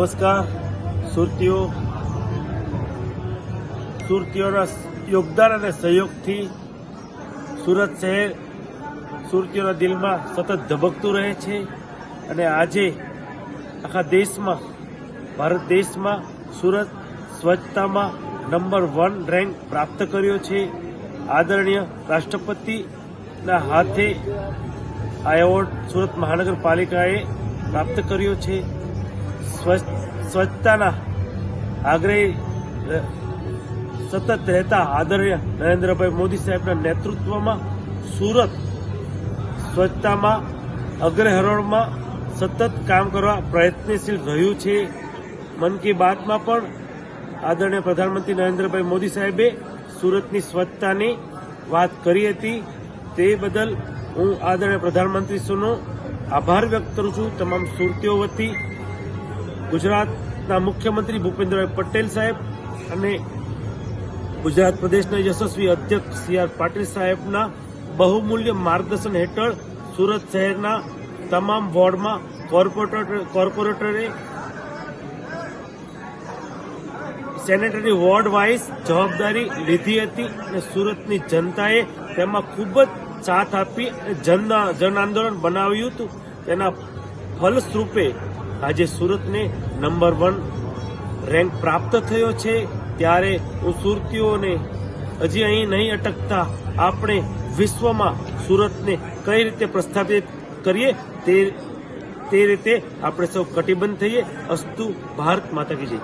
નમસ્કાર. સુરતીઓના યોગદાન અને સહયોગથી સુરત શહેર સુરતીઓના દિલમાં સતત ધબકતું રહે છે અને આજે આખા દેશમાં, ભારત દેશમાં સુરત સ્વચ્છતામાં નંબર 1 રેન્ક પ્રાપ્ત કર્યો છે. આદરણીય રાષ્ટ્રપતિના હાથે આ એવોર્ડ સુરત મહાનગરપાલિકાએ પ્રાપ્ત કર્યો છે. સ્વચ્છતાના આગ્રહી સતત રહેતા આદરણીય નરેન્દ્રભાઈ મોદી સાહેબના નેતૃત્વમાં સુરત સ્વચ્છતામાં અગ્રહરોળમાં સતત કામ કરવા પ્રયત્નશીલ રહ્યું છે. મન કી બાતમાં પણ આદરણીય પ્રધાનમંત્રી નરેન્દ્રભાઈ મોદી સાહેબે સુરતની સ્વચ્છતાની વાત કરી હતી. તે બદલ હું આદરણીય પ્રધાનમંત્રીશ્રીનો આભાર વ્યક્ત કરું છું. તમામ સુરતીઓ વતી ગુજરાતના મુખ્યમંત્રી ભૂપેન્દ્રભાઈ પટેલ સાહેબ અને ગુજરાત પ્રદેશના યશસ્વી અધ્યક્ષ સી.આર. પાટીલ સાહેબના બહુમૂલ્ય માર્ગદર્શન હેઠળ સુરત શહેરના તમામ વોર્ડમાં કોર્પોરેટરે સેનેટરી વોર્ડ વાઇઝ જવાબદારી લીધી હતી અને સુરતની જનતાએ તેમાં ખૂબ જ સાથ આપી જન આંદોલન બનાવ્યું હતું. તેના ફલસ્વરૂપે આજે સુરતને નંબર 1 રેન્ક પ્રાપ્ત થયો છે. ત્યારે હું સુરતીઓને હજી અહીં નહીં અટકતા આપણે વિશ્વમાં સુરતને કઈ રીતે પ્રસ્થાપિત કરીએ તે રીતે આપણે સૌ કટિબદ્ધ થઈએ. અસ્તુ ભારત માતા કી જય.